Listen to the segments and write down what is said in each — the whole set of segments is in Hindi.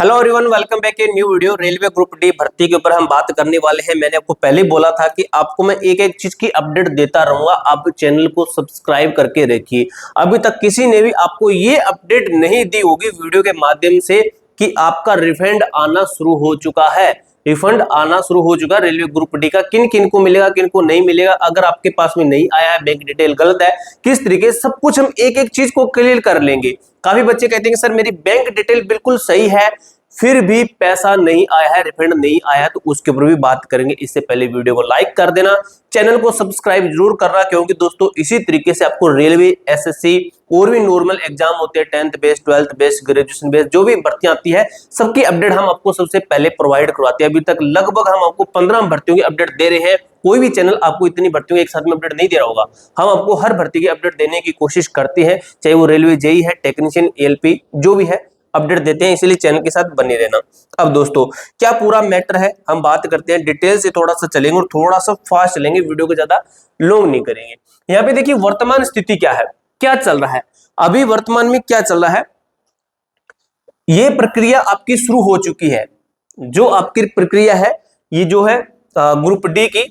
Hello everyone, welcome back a new video. Railway group D भर्ती के ऊपर हम बात करने वाले हैं। मैंने आपको पहले बोला था कि आपको मैं एक एक चीज की अपडेट देता रहूंगा, आप चैनल को सब्सक्राइब करके रखिए। अभी तक किसी ने भी आपको ये अपडेट नहीं दी होगी वीडियो के माध्यम से कि आपका रिफंड आना शुरू हो चुका है। रिफंड आना शुरू हो चुका है रेलवे ग्रुप डी का। किन किन को मिलेगा, किन को नहीं मिलेगा, अगर आपके पास में नहीं आया है, बैंक डिटेल गलत है, किस तरीके सब कुछ हम एक एक चीज को क्लियर कर लेंगे। काफी बच्चे कहते हैं कि सर मेरी बैंक डिटेल बिल्कुल सही है फिर भी पैसा नहीं आया है, रिफंड नहीं आया, तो उसके ऊपर भी बात करेंगे। इससे पहले वीडियो को लाइक कर देना, चैनल को सब्सक्राइब जरूर करना, क्योंकि दोस्तों इसी तरीके से आपको रेलवे, एसएससी और भी नॉर्मल एग्जाम होते हैं, 10th based, 12th based, graduation based, जो भी भर्तियां आती है सबकी अपडेट हम आपको सबसे पहले प्रोवाइड करवाते हैं। अभी तक लगभग हम आपको 15 भर्तियों की अपडेट दे रहे हैं। कोई भी चैनल आपको इतनी भर्तियों की एक साथ में अपडेट नहीं दे रहा होगा। हम आपको हर भर्ती की अपडेट देने की कोशिश करते हैं, चाहे वो रेलवे जेई है, टेक्नीशियन, एएलपी, जो भी है अपडेट देते हैं, इसलिए चैनल के साथ बने रहना। अब दोस्तों क्या पूरा मैटर है हम बात करते हैं, डिटेल से थोड़ा सा चलेंगे और थोड़ा सा फास्ट चलेंगे, वीडियो को ज्यादा लॉन्ग नहीं करेंगे। यहाँ पे देखिए वर्तमान स्थिति क्या है, क्या चल रहा है अभी वर्तमान में, क्या चल रहा है। ये प्रक्रिया आपकी शुरू हो चुकी है। जो आपकी प्रक्रिया है ये जो है ग्रुप डी की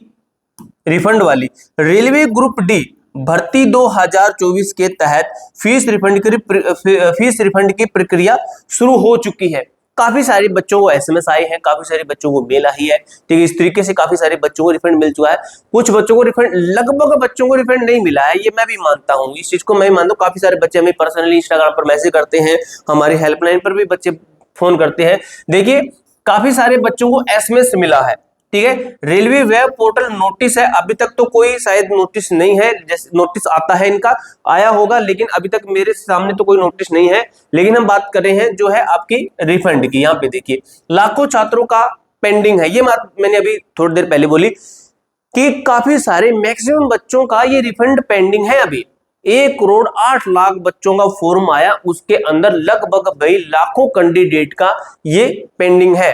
रिफंड वाली, रेलवे ग्रुप डी भर्ती 2024 के तहत फीस रिफंड की प्रक्रिया शुरू हो चुकी है। काफी सारे बच्चों को एसएमएस आए हैं, काफी सारे बच्चों को मेल आई है, ठीक है। इस तरीके से काफी सारे बच्चों को रिफंड मिल चुका है। कुछ बच्चों को रिफंड, लगभग बच्चों को रिफंड नहीं मिला है, ये मैं भी मानता हूँ, इस चीज को मैं मानता हूँ। काफी सारे बच्चे हमें पर्सनली इंस्टाग्राम पर मैसेज करते हैं, हमारी हेल्पलाइन पर भी बच्चे फोन करते हैं। देखिए काफी सारे बच्चों को एसएमएस मिला है, ठीक है। रेलवे वेब पोर्टल नोटिस है, अभी तक तो कोई शायद नोटिस नहीं है, जैसे नोटिस आता है इनका आया होगा, लेकिन अभी तक मेरे सामने तो कोई नोटिस नहीं है। लेकिन हम बात कर रहे हैं जो है आपकी रिफंड की। यहाँ पे देखिए लाखों छात्रों का पेंडिंग है, ये बात मैंने अभी थोड़ी देर पहले बोली कि काफी सारे मैक्सिमम बच्चों का ये रिफंड पेंडिंग है। अभी 1,08,00,000 बच्चों का फॉर्म आया, उसके अंदर लगभग भाई लाखों कैंडिडेट का ये पेंडिंग है।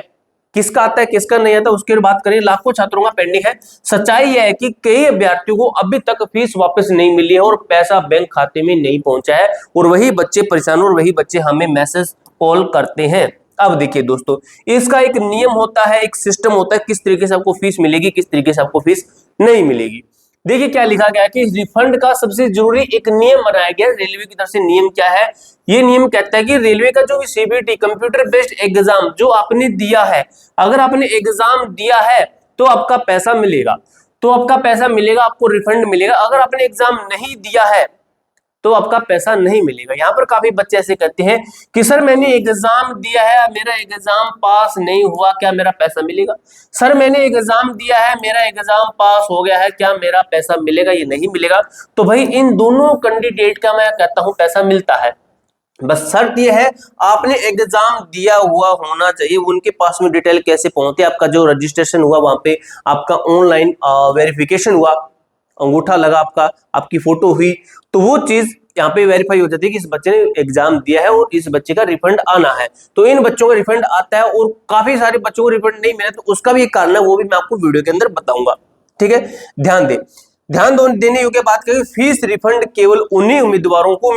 किसका आता है किसका नहीं आता उसकी बात करें, लाखों छात्रों का पेंडिंग है। सच्चाई यह है कि कई अभ्यर्थियों को अभी तक फीस वापस नहीं मिली है और पैसा बैंक खाते में नहीं पहुंचा है, और वही बच्चे परेशान और वही बच्चे हमें मैसेज कॉल करते हैं। अब देखिए दोस्तों, इसका एक नियम होता है, एक सिस्टम होता है, किस तरीके से आपको फीस मिलेगी, किस तरीके से आपको फीस नहीं मिलेगी। देखिए क्या लिखा गया है कि रिफंड का सबसे जरूरी एक नियम बनाया गया रेलवे की तरफ से। नियम क्या है, ये नियम कहता है कि रेलवे का जो भी सीबीटी कंप्यूटर बेस्ड एग्जाम जो आपने दिया है, अगर आपने एग्जाम दिया है तो आपका पैसा मिलेगा, आपको रिफंड मिलेगा। अगर आपने एग्जाम नहीं दिया है तो आपका पैसा नहीं मिलेगा। यहाँ पर काफी बच्चे ऐसे कहते हैं कि सर मैंने एग्जाम दिया है, मेरा एग्जाम पास नहीं हुआ, क्या मेरा पैसा मिलेगा। सर मैंने एग्जाम दिया है, मेरा एग्जाम पास हो गया है, क्या मेरा पैसा मिलेगा। ये नहीं मिलेगा। तो भाई इन दोनों कैंडिडेट का मैं कहता हूं पैसा मिलता है, बस शर्त ये है आपने एग्जाम दिया हुआ होना चाहिए। उनके पास में डिटेल कैसे पहुंचती है, आपका जो रजिस्ट्रेशन हुआ वहां पे, आपका ऑनलाइन वेरिफिकेशन हुआ, अंगूठा लगा आपका, आपकी फोटो हुई, तो वो चीज यहाँ पे वेरीफाई हो जाती है कि इस बच्चे ने एग्जाम दिया है और इस बच्चे का रिफंड आना है। तो इन बच्चों का रिफंड आता है और काफी सारे बच्चों को रिफंड नहीं मिला, तो उसका भी एक कारण है, वो भी मैं आपको वीडियो के अंदर बताऊंगा, ठीक है। ध्यान देने योग्य बात करें, फीस रिफंड केवल उन्हीं उम्मीदवारों को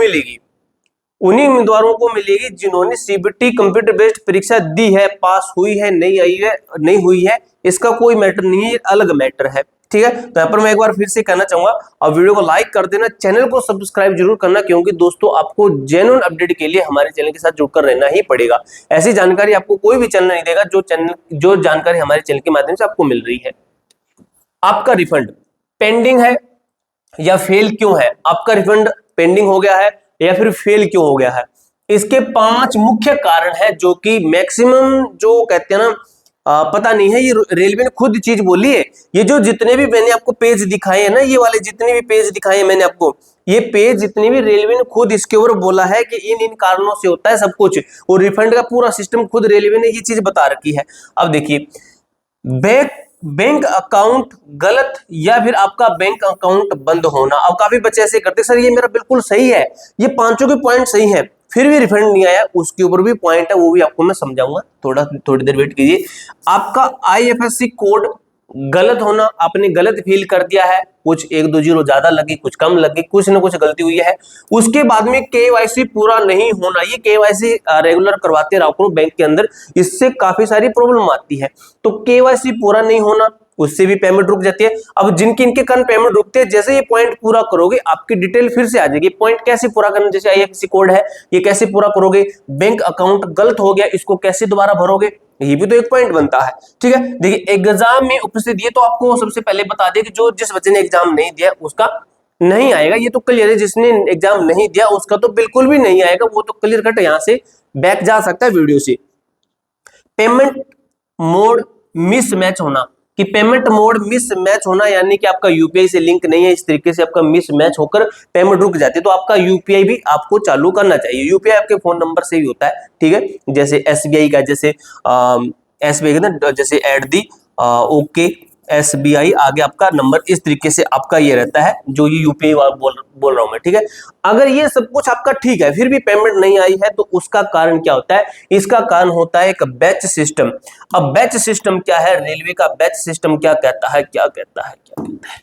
मिलेगी, जिन्होंने सीबीटी कंप्यूटर बेस्ड परीक्षा दी है, पास हुई है, नहीं हुई है, इसका कोई मैटर नहीं है, ये अलग मैटर है, ठीक है। तो यहाँ पर मैं एक बार फिर से कहना चाहूंगा, और वीडियो को लाइक कर देना, चैनल को सब्सक्राइब जरूर करना, क्योंकि दोस्तों आपको जेन्युइन अपडेट के लिए हमारे चैनल के साथ जुड़कर रहना ही पड़ेगा। ऐसी जानकारी आपको कोई भी चैनल नहीं देगा जो जानकारी हमारे चैनल के माध्यम से आपको मिल रही है। आपका रिफंड पेंडिंग है या फेल क्यों है, आपका रिफंड पेंडिंग हो गया है या फिर फेल क्यों हो गया है, इसके 5 मुख्य कारण है, जो कि मैक्सिमम जो कहते हैं ना पता नहीं है, ये रेलवे ने खुद चीज बोली है। ये जो जितने भी मैंने आपको पेज दिखाए हैं ना, ये वाले जितने भी पेज दिखाए हैं मैंने आपको, ये पेज जितने भी रेलवे ने खुद इसके ऊपर बोला है कि इन कारणों से होता है सब कुछ, और रिफंड का पूरा सिस्टम खुद रेलवे ने ये चीज बता रखी है। अब देखिए बैंक अकाउंट गलत या फिर आपका बैंक अकाउंट बंद होना। अब काफी बच्चे ऐसे करते सर ये मेरा बिल्कुल सही है, ये पांचों के पॉइंट सही है, फिर भी रिफंड नहीं आया, उसके ऊपर भी पॉइंट है, वो भी आपको मैं समझाऊंगा, थोड़ी देर वेट कीजिए। आपका आईएफएससी कोड गलत होना, आपने गलत फिल कर दिया है, कुछ 1-2 जीरो ज्यादा लगी, कुछ कम लगी, कुछ ना कुछ गलती हुई है, उसके बाद में केवाईसी पूरा नहीं होना, ये केवाईसी रेगुलर करवाते रहो करो बैंक के अंदर, इससे काफी सारी प्रॉब्लम आती है। तो केवाईसी पूरा नहीं होना, उससे भी पेमेंट रुक जाती है। अब जिनके इनके कारण पेमेंट रुकते हैं, जैसे ये पॉइंट पूरा करोगे आपकी डिटेल फिर से आ जाएगी। पॉइंट कैसे पूरा करना, जैसे आईएफएससी कोड है, ये कैसे पूरा करोगे, बैंक अकाउंट गलत हो गया, इसको कैसे दोबारा भरोगे, ये भी तो एक पॉइंट बनता है। ठीक है, देखिए एग्जाम में उपस्थित, ये तो आपको सबसे पहले बता दें कि जो जिस बच्चे ने एग्जाम नहीं दिया उसका नहीं आएगा, ये तो क्लियर है। जिसने एग्जाम नहीं दिया उसका तो बिल्कुल भी नहीं आएगा, वो तो क्लियर कट यहां से बैक जा सकता है वीडियो से। पेमेंट मोड मिसमैच होना, कि पेमेंट मोड मिसमैच होना यानी कि आपका यूपीआई से लिंक नहीं है, इस तरीके से आपका मिसमैच होकर पेमेंट रुक जाती है, तो आपका यूपीआई भी आपको चालू करना चाहिए। यूपीआई आपके फोन नंबर से ही होता है, ठीक है, जैसे एसबीआई का, जैसे एसबीआई का जैसे ऐड दी ओके एसबीआई, आगे आपका नंबर, इस तरीके से आपका ये रहता है, जो ये यूपीआई बोल रहा हूं मैं। ठीक है, अगर ये सब कुछ आपका ठीक है फिर भी पेमेंट नहीं आई है, तो उसका कारण क्या होता है, इसका कारण होता है एक बैच सिस्टम। अब बैच सिस्टम क्या है, रेलवे का बैच सिस्टम क्या कहता है, क्या कहता है, क्या कहता है,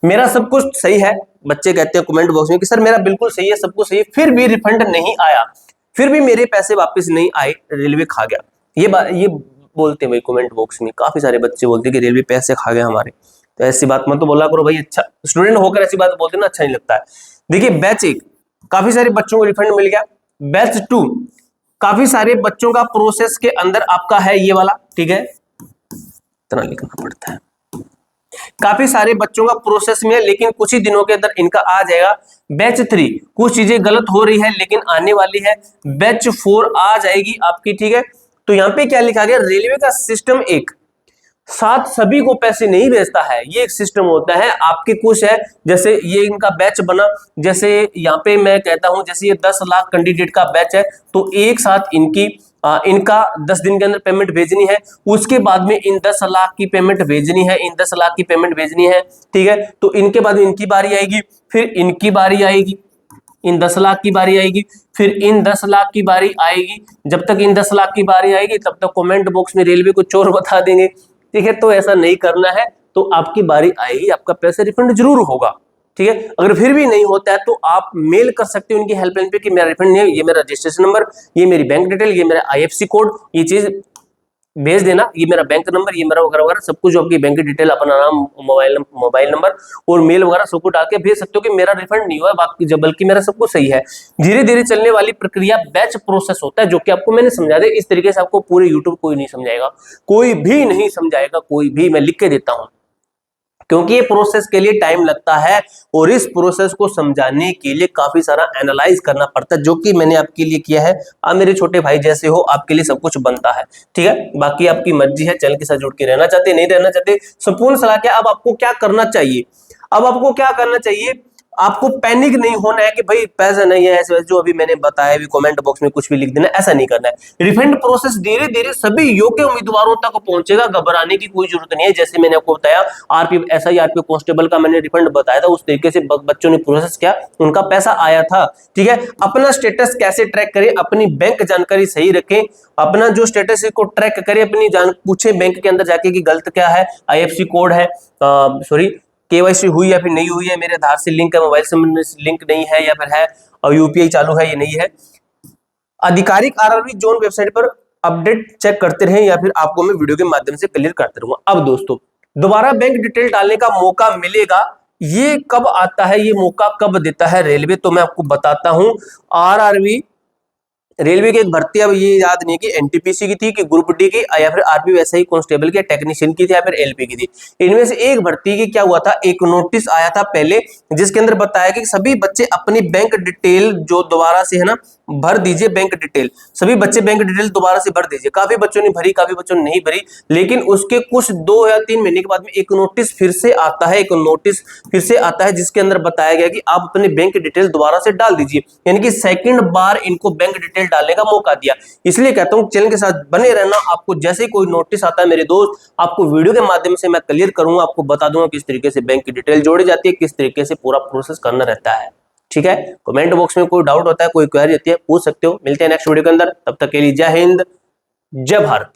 मेरा सब कुछ सही है, बच्चे कहते हैं कमेंट बॉक्स में कि सर मेरा बिल्कुल सही है, सब कुछ सही है, फिर भी रिफंड नहीं आया, फिर भी मेरे पैसे वापस नहीं आए, रेलवे खा गया। ये बोलते हैं भाई कमेंट बॉक्स में, काफी सारे बच्चे बोलते हैं कि रेलवे पैसे खा गया हमारे। तो ऐसी बात मत तो बोला करो भाई, अच्छा स्टूडेंट होकर ऐसी बात बोलते ना अच्छा नहीं लगता है। देखिए बैच 1 काफी सारे बच्चों को रिफंड मिल गया, बैच 2 काफी सारे बच्चों का प्रोसेस के अंदर आपका है ये वाला, ठीक है, इतना लिखना पड़ता है, काफी सारे बच्चों का प्रोसेस में है, लेकिन कुछ ही दिनों के अंदर इनका आ जाएगा। बैच 3 कुछ चीजें गलत हो रही है लेकिन आने वाली है, बैच 4 आ जाएगी आपकी। ठीक है, तो यहाँ पे क्या लिखा गया, रेलवे का सिस्टम एक साथ सभी को पैसे नहीं भेजता है, ये एक सिस्टम होता है, आपके कुछ है, जैसे ये इनका बैच बना, जैसे यहाँ पे मैं कहता हूं जैसे ये 10 लाख कैंडिडेट का बैच है, तो एक साथ इनका 10 दिन के अंदर पेमेंट भेजनी है, उसके बाद में इन 10 लाख की पेमेंट भेजनी है, इन 10 लाख की पेमेंट भेजनी है। ठीक है, तो इनके बाद में इनकी बारी आएगी, फिर इनकी बारी आएगी, इन 10 लाख की बारी आएगी, फिर इन 10 लाख की बारी आएगी। जब तक इन 10 लाख की बारी आएगी तब तक कमेंट बॉक्स में रेलवे को चोर बता देंगे। ठीक है, तो ऐसा नहीं करना है, तो आपकी बारी आएगी, आपका पैसा रिफंड जरूर होगा। ठीक है, अगर फिर भी नहीं होता है तो आप मेल कर सकते हो उनकी हेल्पलाइन पे कि मेरा रिफंड नहीं है, ये मेरा रजिस्ट्रेशन नंबर, ये मेरी बैंक डिटेल, ये मेरा आईएफएससी कोड, ये चीज भेज देना, ये मेरा बैंक नंबर, ये मेरा वगैरह वगैरह सब कुछ, जो आपकी बैंक डिटेल, अपना नाम, मोबाइल नंबर और मेल वगैरह सब कुछ डाल के भेज सकते हो कि मेरा रिफंड नहीं हुआ, बाकी जब बल्कि मेरा सब कुछ सही है। धीरे धीरे चलने वाली प्रक्रिया बैच प्रोसेस होता है, जो कि आपको मैंने समझा दिया। इस तरीके से आपको पूरे यूट्यूब कोई नहीं समझाएगा, कोई भी नहीं समझाएगा, कोई भी, मैं लिख के देता हूं, क्योंकि ये प्रोसेस के लिए टाइम लगता है और इस प्रोसेस को समझाने के लिए काफी सारा एनालाइज करना पड़ता है, जो कि मैंने आपके लिए किया है। आप मेरे छोटे भाई जैसे हो, आपके लिए सब कुछ बनता है। ठीक है, बाकी आपकी मर्जी है, चैनल के साथ जुड़ के रहना चाहते नहीं रहना चाहते, संपूर्ण सलाह क्या। अब आपको क्या करना चाहिए, अब आपको क्या करना चाहिए, आपको पैनिक नहीं होना है कि भाई पैसा नहीं है, ऐसे जो अभी मैंने बताया, भी कमेंट बॉक्स में कुछ भी लिख देना, ऐसा नहीं करना है। रिफंड प्रोसेस धीरे धीरे सभी योग्य उम्मीदवारों तक पहुंचेगा, घबराने की कोई जरूरत नहीं है। जैसे मैंने आपको बताया आरपी कांस्टेबल का मैंने रिफंड बताया था, उस तरीके से बच्चों ने प्रोसेस किया, उनका पैसा आया था। ठीक है, अपना स्टेटस कैसे ट्रैक करें, अपनी बैंक जानकारी सही रखें, अपना जो स्टेटस को ट्रैक करें, अपनी पूछे बैंक के अंदर जाके कि गलत क्या है, आईएफएससी कोड है, सॉरी केवाईसी हुई या फिर नहीं हुई है, मेरे आधार से लिंक है, मोबाइल से लिंक नहीं है, या फिर है और यूपीआई चालू है, ये नहीं है। आधिकारिक आरआरबी जोन वेबसाइट पर अपडेट चेक करते रहें, या फिर आपको मैं वीडियो के माध्यम से क्लियर करते रहूंगा। अब दोस्तों दोबारा बैंक डिटेल डालने का मौका मिलेगा, ये कब आता है, ये मौका कब देता है रेलवे, तो मैं आपको बताता हूं। आरआरबी रेलवे की एक भर्ती, अब ये याद नहीं कि एनटीपीसी की थी कि ग्रुप डी की, या फिर आरपी वैसे ही कांस्टेबल की, टेक्नीशियन की थी, या फिर एलपी की थी। इनमें से एक भर्ती की क्या हुआ था, एक नोटिस आया था पहले, जिसके अंदर बताया कि सभी बच्चे अपनी बैंक डिटेल जो दोबारा से है ना भर दीजिए, बैंक डिटेल, सभी बच्चे बैंक डिटेल दोबारा से भर दीजिए। काफी बच्चों ने भरी, काफी बच्चों ने नहीं भरी, लेकिन उसके कुछ 2 या 3 महीने के बाद में एक नोटिस फिर से आता है, जिसके अंदर बताया गया कि आप अपने बैंक डिटेल दोबारा से डाल दीजिए, यानी कि सेकंड बार इनको बैंक डिटेल डालने का मौका दिया। इसलिए कहता हूं चैनल के साथ बने रहना, आपको जैसे ही कोई नोटिस आता है मेरे दोस्त, आपको वीडियो के माध्यम से मैं क्लियर करूंगा, आपको बता दूंगा किस तरीके से बैंक की डिटेल जोड़ी जाती है, किस तरीके से पूरा प्रोसेस करना रहता है। ठीक है, कमेंट बॉक्स में कोई डाउट होता है, कोई क्वेरी होती है, पूछ सकते हो। मिलते हैं नेक्स्ट वीडियो के अंदर, तब तक के लिए जय हिंद, जय भारत।